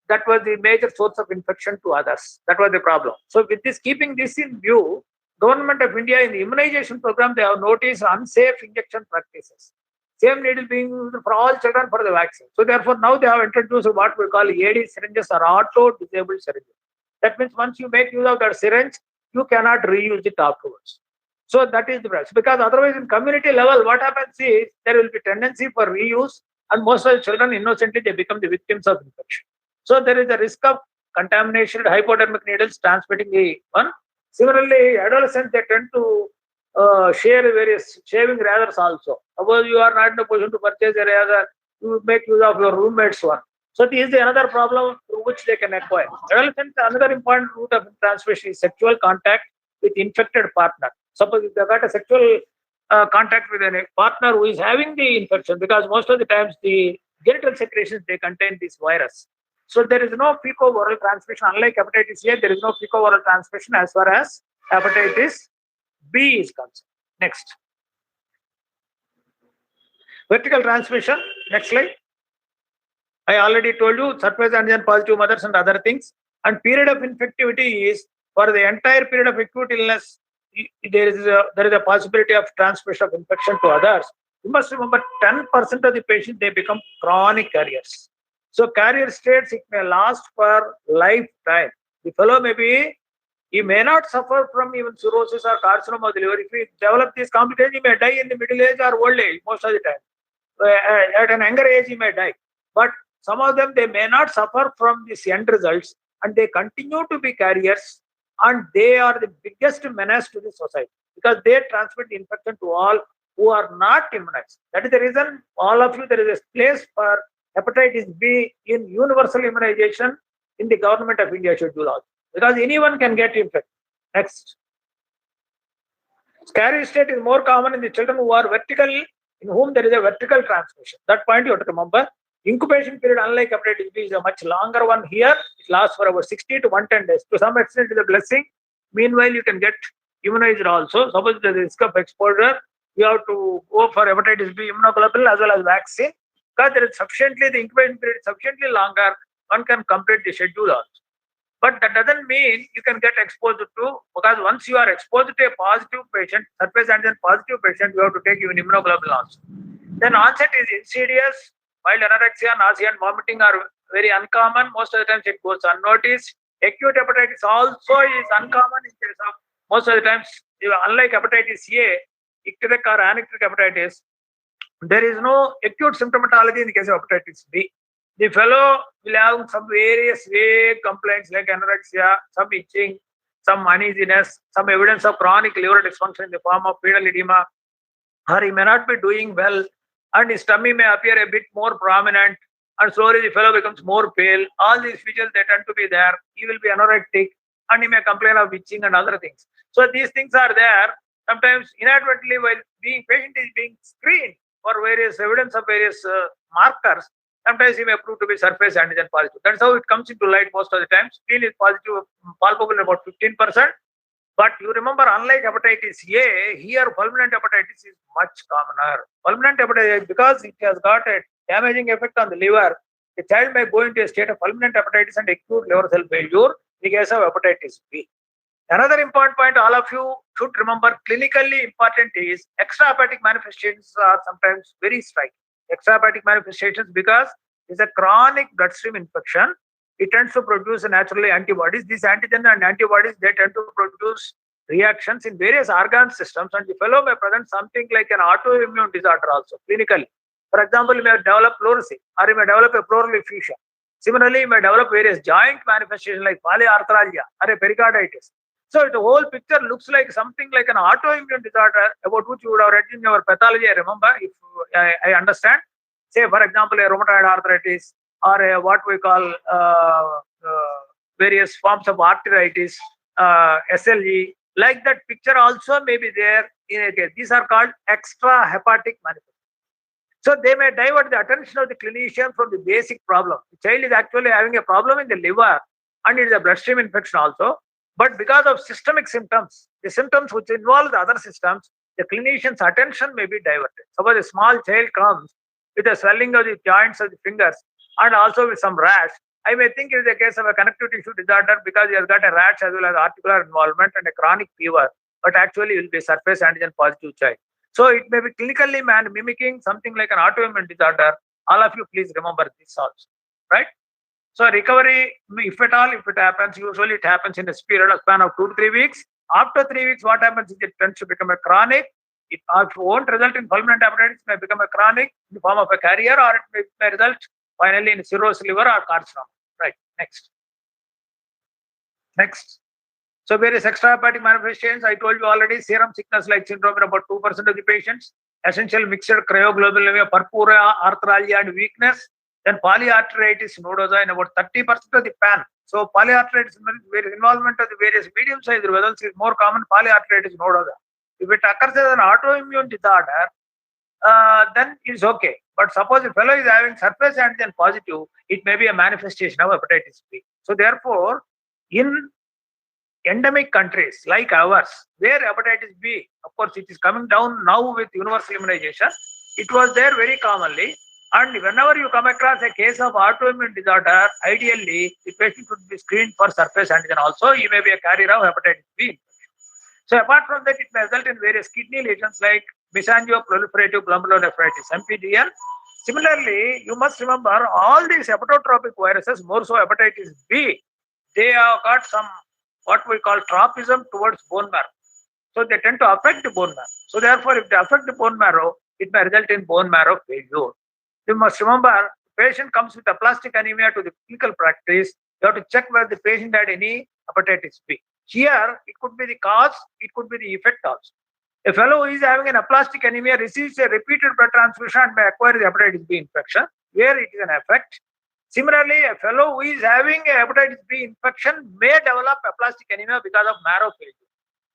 that was the major source of infection to others. That was the problem. So with this, keeping this in view, Government of India in the immunization program, they have noticed unsafe injection practices. Same needle being used for all children for the vaccine. So therefore, now they have introduced what we call AD syringes or auto-disabled syringes. That means once you make use of that syringe, you cannot reuse it afterwards. So that is the price. Because otherwise, in community level, what happens is there will be tendency for reuse, and most of the children innocently they become the victims of infection. So there is a risk of contamination, hypodermic needles transmitting the one. Similarly, adolescents they tend to share various shaving razors also. Suppose you are not in a position to purchase a razor, you make use of your roommate's one. So this is another problem through which they can acquire. Adolescents, another important route of transmission is sexual contact with infected partner. Suppose if they got a sexual contact with a partner who is having the infection, because most of the times the genital secretions they contain this virus. So there is no fecal-oral transmission. Unlike hepatitis A, there is no fecal-oral transmission as far as hepatitis B is concerned. Next. Vertical transmission. Next slide. I already told you surface antigen positive mothers and other things. And period of infectivity is for the entire period of acute illness, there is a possibility of transmission of infection to others. You must remember 10% of the patients, they become chronic carriers. So carrier states, it may last for lifetime. The fellow he may not suffer from even cirrhosis or carcinoma of the liver. If he develop these complications, he may die in the middle age or old age most of the time. At an younger age, he may die. But some of them, they may not suffer from these end results, and they continue to be carriers, and they are the biggest menace to the society because they transmit the infection to all who are not immunized. That is the reason all of you, there is a place for hepatitis B in universal immunization in the Government of India schedule also, because anyone can get infected. Next. Carrier state is more common in the children who are vertical, in whom there is a vertical transmission. That point you have to remember. Incubation period, unlike hepatitis B, is a much longer one here. It lasts for about 60 to 110 days. To some extent, it is a blessing. Meanwhile, you can get immunized also. Suppose the risk of exposure, you have to go for hepatitis B immunoglobulin as well as vaccine. Because there is sufficiently, the incubation period is sufficiently longer, one can complete the schedule also. But that doesn't mean you can get exposed to, because once you are exposed to a positive patient, surface antigen positive patient, you have to take even immunoglobulin also. Then onset is insidious, while anorexia, nausea and vomiting are very uncommon. Most of the times it goes unnoticed. Acute hepatitis also is uncommon in case of, most of the times, unlike hepatitis A, icteric or anecteric hepatitis, there is no acute symptomatology in the case of hepatitis B. The fellow will have some various vague complaints like anorexia, some itching, some uneasiness, some evidence of chronic liver dysfunction in the form of fetal edema, or he may not be doing well, and his tummy may appear a bit more prominent, and slowly the fellow becomes more pale. All these features, they tend to be there. He will be anorectic, and he may complain of itching and other things. So these things are there. Sometimes inadvertently, while patient is being screened for various evidence of various markers, sometimes he may prove to be surface antigen positive. That's how it comes into light most of the time. Spleen is positive, palpable in about 15%. But you remember, unlike hepatitis A, here fulminant hepatitis is much commoner. Fulminant hepatitis, because it has got a damaging effect on the liver, the child may go into a state of fulminant hepatitis and acute liver cell failure in the case of hepatitis B. Another important point all of you should remember, clinically important, is extrahepatic manifestations are sometimes very striking. Extrahepatic manifestations, because it's a chronic bloodstream infection, it tends to produce naturally antibodies. These antigen and antibodies, they tend to produce reactions in various organ systems, and the fellow may present something like an autoimmune disorder also clinically. For example, he may develop pleurisy, or he may develop a pleural effusion. Similarly, he may develop various joint manifestations like polyarthralgia or a pericarditis. So the whole picture looks like something like an autoimmune disorder about which you would have read in your pathology. I remember, if I understand, say for example, a rheumatoid arthritis, or a, what we call various forms of arteritis, SLE, like that picture also may be there in a case. These are called extrahepatic manifestations. So they may divert the attention of the clinician from the basic problem. The child is actually having a problem in the liver, and it is a bloodstream infection also. But because of systemic symptoms, the symptoms which involve the other systems, the clinician's attention may be diverted. Suppose a small child comes with a swelling of the joints of the fingers and also with some rash, I may think it is a case of a connective tissue disorder because he has got a rash as well as articular involvement and a chronic fever, but actually it will be a surface antigen positive child. So it may be clinically mimicking something like an autoimmune disorder. All of you please remember this also, right? So recovery, if at all, if it happens, usually it happens in a period of span of 2 to 3 weeks. After 3 weeks, what happens is it tends to become a chronic. It won't result in fulminant hepatitis, may become a chronic in the form of a carrier, or it may result finally in cirrhosis liver or carcinoma. Right, next. Next. So various extrahepatic manifestations, I told you already, serum sickness-like syndrome in about 2% of the patients, essential mixed cryoglobulinemia, purpura, arthralgia and weakness, then polyarteritis nodosa in about 30% of the PAN. So polyarteritis involvement of the various medium-sized vessels is more common, polyarteritis nodosa. If it occurs as an autoimmune disorder, then it's okay. But suppose a fellow is having surface antigen positive, it may be a manifestation of hepatitis B. So therefore, in endemic countries like ours, where hepatitis B, of course, it is coming down now with universal immunization, it was there very commonly. And whenever you come across a case of autoimmune disorder, ideally, the patient should be screened for surface antigen also. He may be a carrier of hepatitis B. So apart from that, it may result in various kidney lesions like mesangial-proliferative glomerulonephritis, MPGN. Similarly, you must remember all these hepatotropic viruses, more so hepatitis B, they have got some what we call tropism towards bone marrow. So they tend to affect the bone marrow. So therefore, if they affect the bone marrow, it may result in bone marrow failure. You must remember, the patient comes with aplastic anemia to the clinical practice. You have to check whether the patient had any hepatitis B. Here, it could be the cause, it could be the effect also. A fellow who is having an aplastic anemia receives a repeated blood transfusion and may acquire the hepatitis B infection, where it is an effect. Similarly, a fellow who is having a hepatitis B infection may develop aplastic anemia because of marrow failure.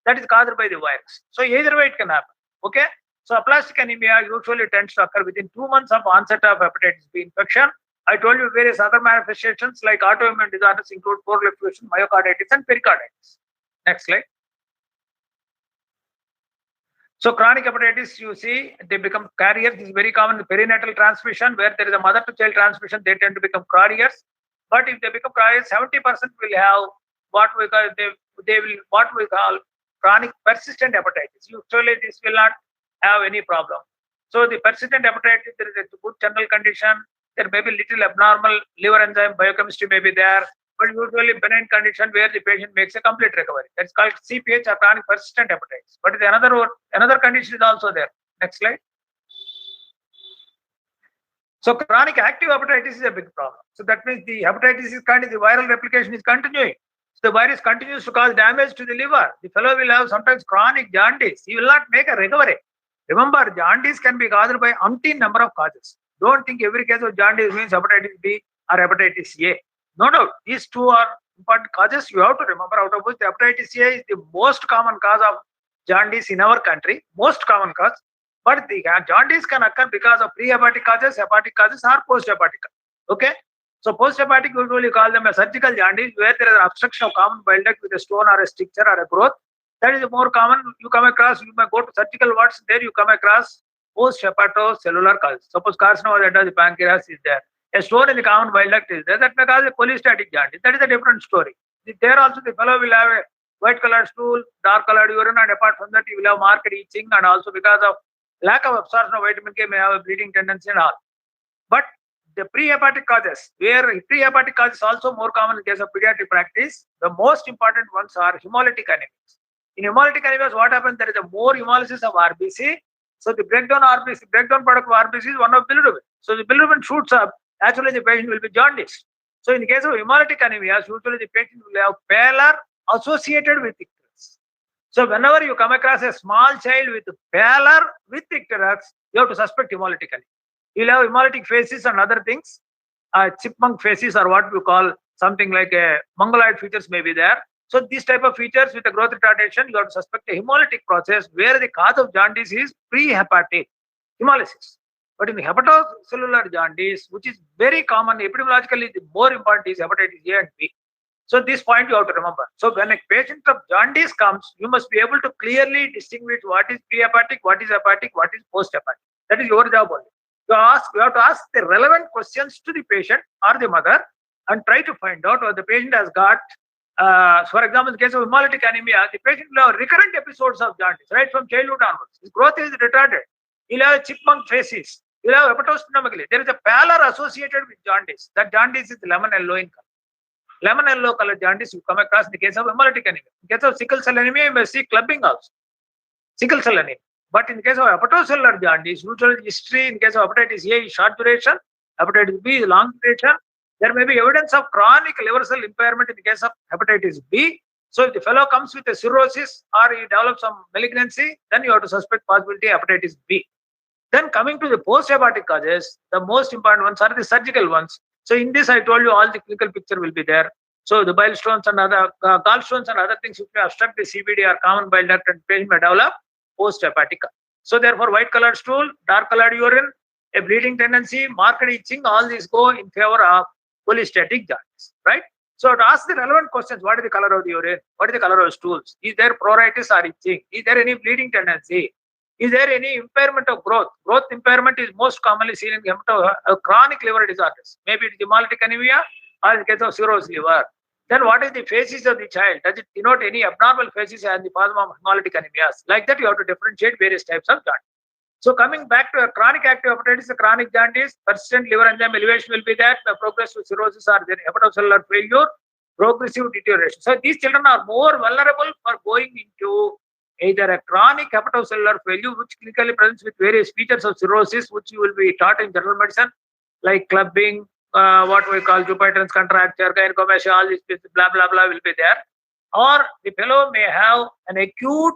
That is caused by the virus. So either way it can happen. Okay. So aplastic anemia usually tends to occur within 2 months of onset of hepatitis B infection. I told you various other manifestations like autoimmune disorders include proliferation, myocarditis, and pericarditis. Next slide. So chronic hepatitis, you see, they become carriers. This is very common in perinatal transmission, where there is a mother-to-child transmission. They tend to become carriers. But if they become carriers, 70% will have what we call chronic persistent hepatitis. Usually, this will not have any problem. So the persistent hepatitis, there is a good general condition. There may be little abnormal liver enzyme biochemistry may be there, but usually benign condition where the patient makes a complete recovery. That's called CPH or chronic persistent hepatitis. But another condition is also there. Next slide. So chronic active hepatitis is a big problem. So that means the hepatitis is the viral replication is continuing. So the virus continues to cause damage to the liver. The fellow will have sometimes chronic jaundice. He will not make a recovery. Remember, jaundice can be caused by umpteen number of causes. Don't think every case of jaundice means hepatitis B or hepatitis A. No doubt, these two are important causes you have to remember, out of which the hepatitis A is the most common cause of jaundice in our country, most common cause. But the jaundice can occur because of pre-hepatic causes, hepatic causes, or post-hepatic. Okay? So post-hepatic, usually call them a surgical jaundice, where there is an obstruction of common bile duct with a stone or a stricture or a growth. That is more common. You come across, you may go to surgical wards, there you come across post-hepatocellular causes. Suppose carcinoma of the pancreas is there. A stone in the common bile duct is there, that may cause a cholestatic jaundice. That is a different story. There also the fellow will have a white colored stool, dark colored urine, and apart from that, he will have marked itching, and also because of lack of absorption of vitamin K may have a bleeding tendency and all. But the pre-hepatic causes, where pre-hepatic causes is also more common in case of pediatric practice, the most important ones are hemolytic anemias. In hemolytic anemias, what happens? There is a more hemolysis of RBC. So the breakdown product of RBC is one of bilirubin. So the bilirubin shoots up, naturally the patient will be jaundiced. So in the case of hemolytic anemias, usually the patient will have pallor associated with icterus. So whenever you come across a small child with pallor with icterus, you have to suspect hemolytic anemia. You'll have hemolytic faces and other things. Chipmunk faces are what we call something like a mongoloid features may be there. So these type of features with a growth retardation, you have to suspect a hemolytic process where the cause of jaundice is pre-hepatic hemolysis. But in the hepatocellular jaundice, which is very common, epidemiologically the more important is hepatitis A and B. So this point you have to remember. So when a patient of jaundice comes, you must be able to clearly distinguish what is pre-hepatic, what is hepatic, what is post-hepatic. That is your job only. You have to ask the relevant questions to the patient or the mother and try to find out what the patient has got. For example, in the case of hemolytic anemia, the patient will have recurrent episodes of jaundice right from childhood onwards. His growth is retarded. He'll have chipmunk faces. He'll have hepatosplenomegaly. There is a pallor associated with jaundice. That jaundice is lemon yellow in color. Lemon yellow color jaundice you come across in the case of hemolytic anemia. In the case of sickle cell anemia, you may see clubbing also. Sickle cell anemia. But in the case of hepatocellular jaundice, usual history in case of hepatitis A is short duration, hepatitis B is long duration. There may be evidence of chronic liver cell impairment in the case of hepatitis B. So if the fellow comes with a cirrhosis or he develops some malignancy, then you have to suspect possibility of hepatitis B. Then coming to the post-hepatic causes, the most important ones are the surgical ones. So in this, I told you all the clinical picture will be there. So the bile stones and other gallstones and other things which may obstruct the CBD or common bile duct and patient may develop post-hepatic. So therefore, white colored stool, dark colored urine, a bleeding tendency, marked itching, all these go in favor of cholestatic jaundice, right? So to ask the relevant questions, what is the color of the urine? What is the color of stools? Is there pruritus or itching? Is there any bleeding tendency? Is there any impairment of growth? Growth impairment is most commonly seen in chronic liver disorders. Maybe it is hemolytic anemia or in the case of cirrhosis liver. Then what is the phases of the child? Does it denote any abnormal phases in the form of hemolytic anemias? Like that, you have to differentiate various types of jaundice. So coming back to a chronic active hepatitis, a chronic jaundice, persistent liver enzyme elevation will be there, progressive cirrhosis or hepatocellular failure, progressive deterioration. So these children are more vulnerable for going into either a chronic hepatocellular failure, which clinically presents with various features of cirrhosis, which you will be taught in general medicine, like clubbing, what we call Dupuytren's contracture, gynecomastia, all these blah, blah, blah will be there. Or the fellow may have an acute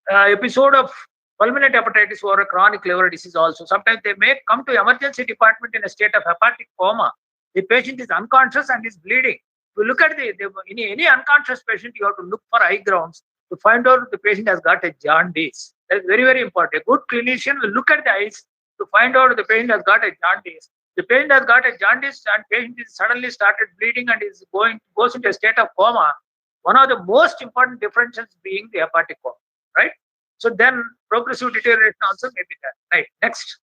episode of fulminant hepatitis or a chronic liver disease also. Sometimes they may come to emergency department in a state of hepatic coma. The patient is unconscious and is bleeding. To look at any unconscious patient, you have to look for eye grounds to find out if the patient has got a jaundice. That is very, very important. A good clinician will look at the eyes to find out if the patient has got a jaundice. The patient has got a jaundice and patient is suddenly started bleeding and is goes into a state of coma. One of the most important differences being the hepatic coma, right? So then progressive deterioration also may be there. Right. Next.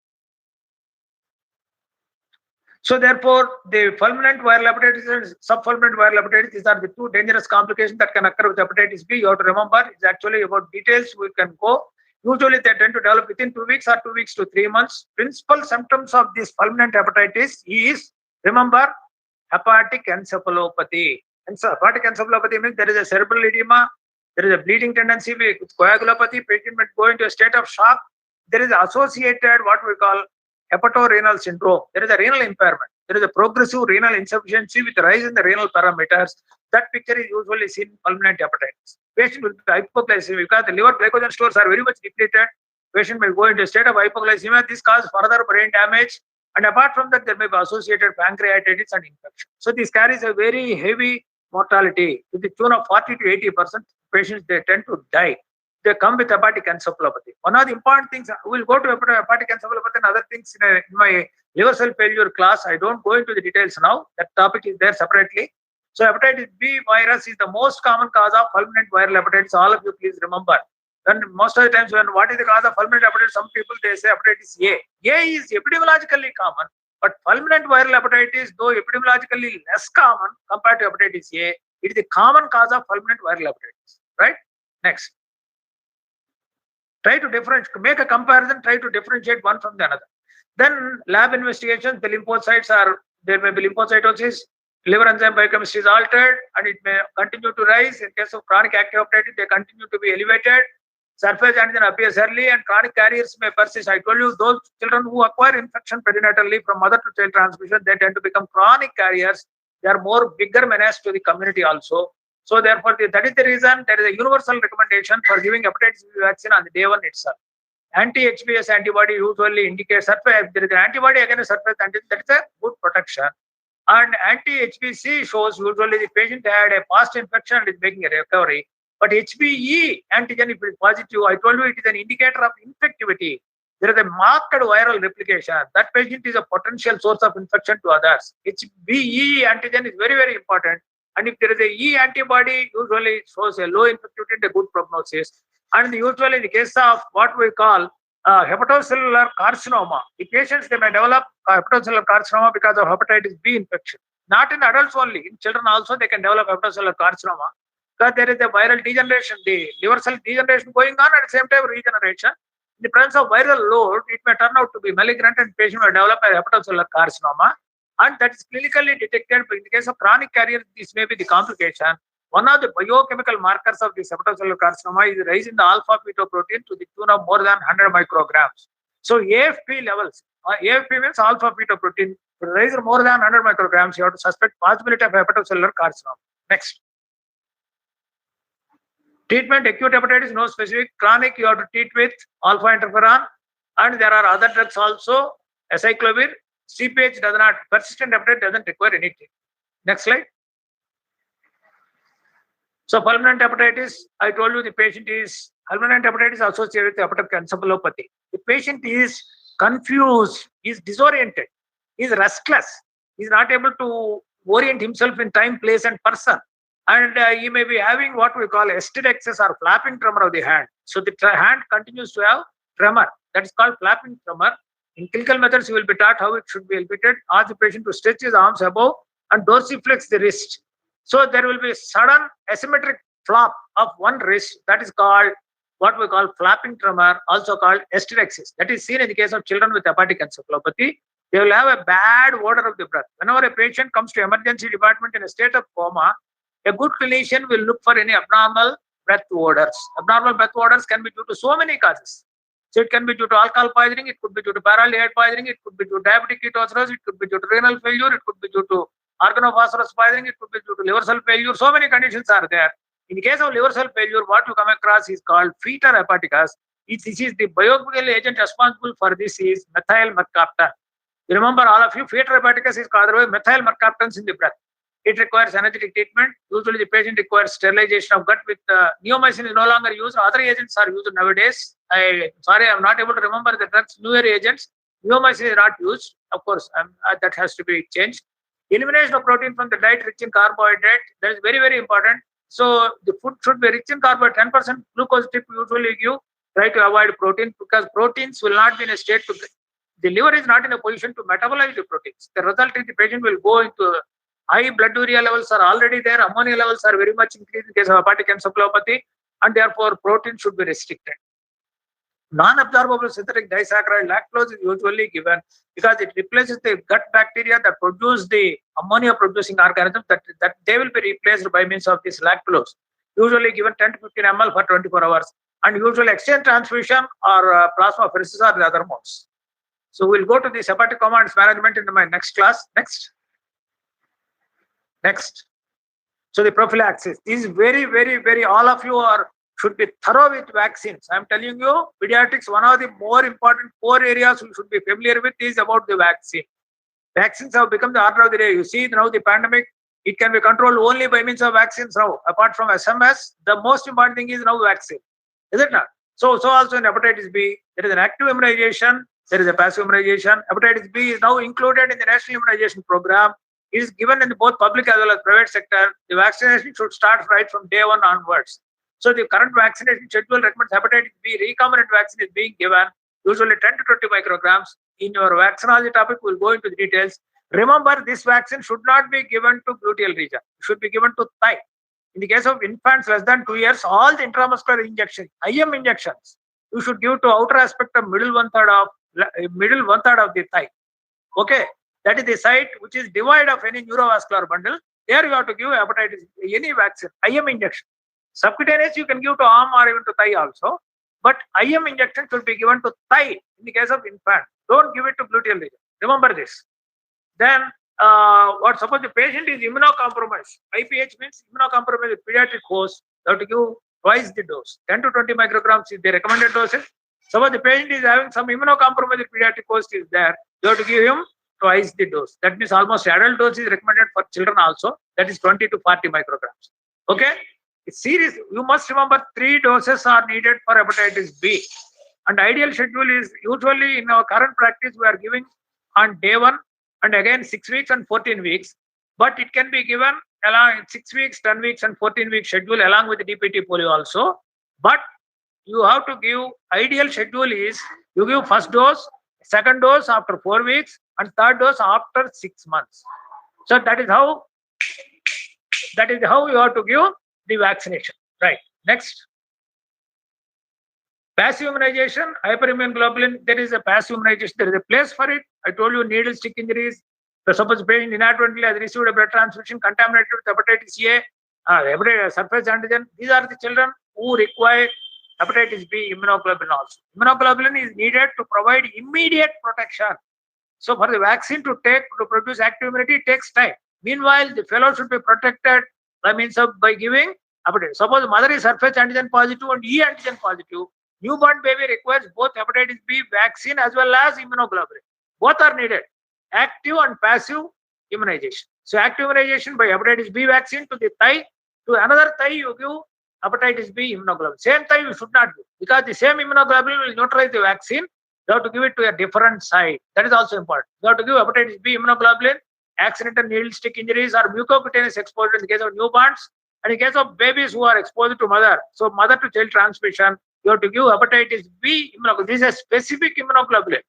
So therefore, the fulminant viral hepatitis and subfulminant viral hepatitis, these are the two dangerous complications that can occur with hepatitis B. You have to remember, it's actually about details we can go. Usually they tend to develop within 2 weeks or 2 weeks to 3 months. Principal symptoms of this fulminant hepatitis is, remember, hepatic encephalopathy. And so hepatic encephalopathy means there is a cerebral edema, there is a bleeding tendency with coagulopathy, patient may go into a state of shock. There is associated what we call hepatorenal syndrome. There is a renal impairment. There is a progressive renal insufficiency with rise in the renal parameters. That picture is usually seen in fulminant hepatitis. Patient will be hypoglycemia because the liver glycogen stores are very much depleted. Patient may go into a state of hypoglycemia. This causes further brain damage. And apart from that, there may be associated pancreatitis and infection. So this carries a very heavy mortality to the tune of 40 to 80%. Patients, they tend to die. They come with hepatic encephalopathy. One of the important things, we'll go to hepatic encephalopathy and other things in my liver cell failure class. I don't go into the details now. That topic is there separately. So hepatitis B virus is the most common cause of fulminant viral hepatitis. All of you please remember. Then most of the times when what is the cause of fulminant hepatitis, some people they say hepatitis A. A is epidemiologically common, but fulminant viral hepatitis, though epidemiologically less common compared to hepatitis A, it is the common cause of fulminant viral hepatitis. Right? Next. Try to make a comparison, try to differentiate one from the another. Then lab investigations, the lymphocytes there may be lymphocytosis, liver enzyme biochemistry is altered and it may continue to rise. In case of chronic active hepatitis, they continue to be elevated. Surface antigen appears early and chronic carriers may persist. I told you those children who acquire infection perinatally from mother to child transmission, they tend to become chronic carriers. They are more bigger menace to the community also. So therefore, that is the reason there is a universal recommendation for giving hepatitis B vaccine on the day one itself. Anti-HBs antibody usually indicates surface. If there is an antibody against surface antigen, that is a good protection. And anti-HBC shows usually the patient had a past infection and is making a recovery. But HBe antigen, if it is positive, I told you it is an indicator of infectivity. There is a marked viral replication. That patient is a potential source of infection to others. HBe antigen is very, very important. And if there is a E antibody, usually it shows a low infectivity and a good prognosis. And usually in the case of what we call hepatocellular carcinoma, the patients, they may develop hepatocellular carcinoma because of hepatitis B infection. Not in adults only, in children also they can develop hepatocellular carcinoma because there is a viral degeneration, the liver cell degeneration going on, at the same time regeneration. In the presence of viral load, it may turn out to be malignant and patient will develop a hepatocellular carcinoma, and that is clinically detected. But in the case of chronic carrier, this may be the complication. One of the biochemical markers of this hepatocellular carcinoma is rise in the alpha fetoprotein to the tune of more than 100 micrograms. So AFP levels, AFP means alpha fetoprotein, rise more than 100 micrograms, you have to suspect possibility of hepatocellular carcinoma. Next. Treatment, acute hepatitis, no specific. Chronic, you have to treat with alpha interferon, and there are other drugs also, acyclovir. CPH does not, persistent hepatitis doesn't require anything. Next slide. So fulminant hepatitis, I told you the patient is, fulminant hepatitis associated with hepatic encephalopathy. The patient is confused, is disoriented, is restless, is not able to orient himself in time, place and person. And he may be having what we call estidexis or flapping tremor of the hand. So the hand continues to have tremor. That is called flapping tremor. In clinical methods, you will be taught how it should be elevated. Ask the patient to stretch his arms above and dorsiflex the wrist. So there will be sudden asymmetric flop of one wrist. That is called what we call flapping tremor, also called estidexis. That is seen in the case of children with hepatic encephalopathy. They will have a bad odor of the breath. Whenever a patient comes to emergency department in a state of coma, a good clinician will look for any abnormal breath odors. Abnormal breath odors can be due to so many causes. So it can be due to alcohol poisoning, it could be due to paraldehyde poisoning, it could be due to diabetic ketoacidosis, it could be due to renal failure, it could be due to organophosphorus poisoning, it could be due to liver cell failure. So many conditions are there. In the case of liver cell failure, what you come across is called fetor hepaticus. This is the biochemical agent responsible for this is methyl mercaptan. You remember, all of you, fetor hepaticus is called methyl mercaptans in the breath. It requires energetic treatment. Usually the patient requires sterilization of gut with neomycin is no longer used. Other agents are used nowadays. I'm not able to remember the drugs, newer agents. Neomycin is not used. Of course, that has to be changed. Elimination of protein from the diet rich in carbohydrate. That is very, very important. So the food should be rich in carbohydrate. 10% glucose dip usually give. Try to avoid protein because proteins will not be in a state to. The liver is not in a position to metabolize the proteins. The result is the patient will go into high blood urea levels are already there. Ammonia levels are very much increased in case of hepatic encephalopathy, and therefore protein should be restricted. Non-absorbable synthetic disaccharide lactose is usually given because it replaces the gut bacteria that produce the ammonia producing organisms that they will be replaced by means of this lactose. Usually given 10 to 15 ml for 24 hours, and usually exchange transfusion or plasmapheresis are the other modes. So we'll go to this hepatic coma and its management in my next class. Next. So the prophylaxis is very, very, very, all of you should be thorough with vaccines. I'm telling you, pediatrics, one of the more important core areas you should be familiar with is about the vaccine. Vaccines have become the order of the day. You see now the pandemic, it can be controlled only by means of vaccines now. Apart from SMS, the most important thing is now vaccine. Is it not? So also in hepatitis B, there is an active immunization, there is a passive immunization. Hepatitis B is now included in the national immunization program. It is given in both public as well as private sector. The vaccination should start right from day one onwards. So the current vaccination schedule recommends hepatitis B recombinant vaccine is being given, usually 10 to 20 micrograms. In your vaccinology topic, we'll go into the details. Remember, this vaccine should not be given to gluteal region. It should be given to thigh. In the case of infants less than 2 years, all the intramuscular injections, IM injections, you should give to outer aspect of middle one third of the thigh. Okay. That is the site which is devoid of any neurovascular bundle. There you have to give hepatitis, any vaccine, IM injection. Subcutaneous you can give to arm or even to thigh also. But IM injection should be given to thigh in the case of infant. Don't give it to gluteal region. Remember this. Then, suppose the patient is immunocompromised. IPH means immunocompromised with pediatric host. You have to give twice the dose. 10 to 20 micrograms is the recommended doses. Suppose the patient is having some immunocompromised pediatric host is there. You have to give him twice the dose. That means almost adult dose is recommended for children also. That is 20 to 40 micrograms. Okay? It's serious. You must remember 3 doses are needed for hepatitis B. And ideal schedule is usually in our current practice we are giving on day 1 and again 6 weeks and 14 weeks. But it can be given along 6 weeks, 10 weeks, and 14 week schedule along with the DPT polio also. But you have to give ideal schedule is you give first dose, second dose after 4 weeks, and third dose after 6 months. So that is how you have to give the vaccination. Right. Next. Passive immunization, hyperimmune globulin, there is a passive immunization, there is a place for it. I told you needle stick injuries. The suppose patient inadvertently has received a blood transfusion contaminated with hepatitis A, hepatitis surface antigen. These are the children who require hepatitis B immunoglobulin also. Immunoglobulin is needed to provide immediate protection. So for the vaccine to produce active immunity, it takes time. Meanwhile, the fellow should be protected by means of by giving hepatitis. Suppose mother is surface antigen positive and E antigen positive. Newborn baby requires both hepatitis B vaccine as well as immunoglobulin. Both are needed, active and passive immunization. So active immunization by hepatitis B vaccine to the thigh, to another thigh you give hepatitis B immunoglobulin. Same thigh you should not give because the same immunoglobulin will neutralize the vaccine. You have to give it to a different side. That is also important. You have to give hepatitis B immunoglobulin, accidental needle stick injuries or mucocutaneous exposure in the case of newborns, and in case of babies who are exposed to mother. So mother to child transmission, you have to give hepatitis B immunoglobulin. This is a specific immunoglobulin.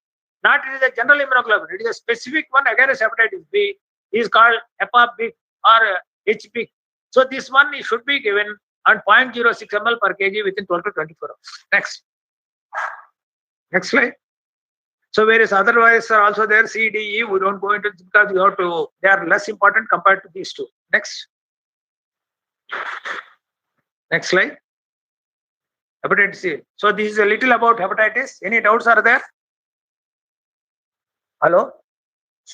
Not it is a general immunoglobulin. It is a specific one against hepatitis B. It is called HepaB or HB. So this one should be given on 0.06 ml per kg within 12 to 24 hours. Next. Next slide. So various other viruses are also there. C, D, E. We don't go into it because you have to. They are less important compared to these two. Next. Next slide. Hepatitis C. So this is a little about hepatitis. Any doubts are there? Hello?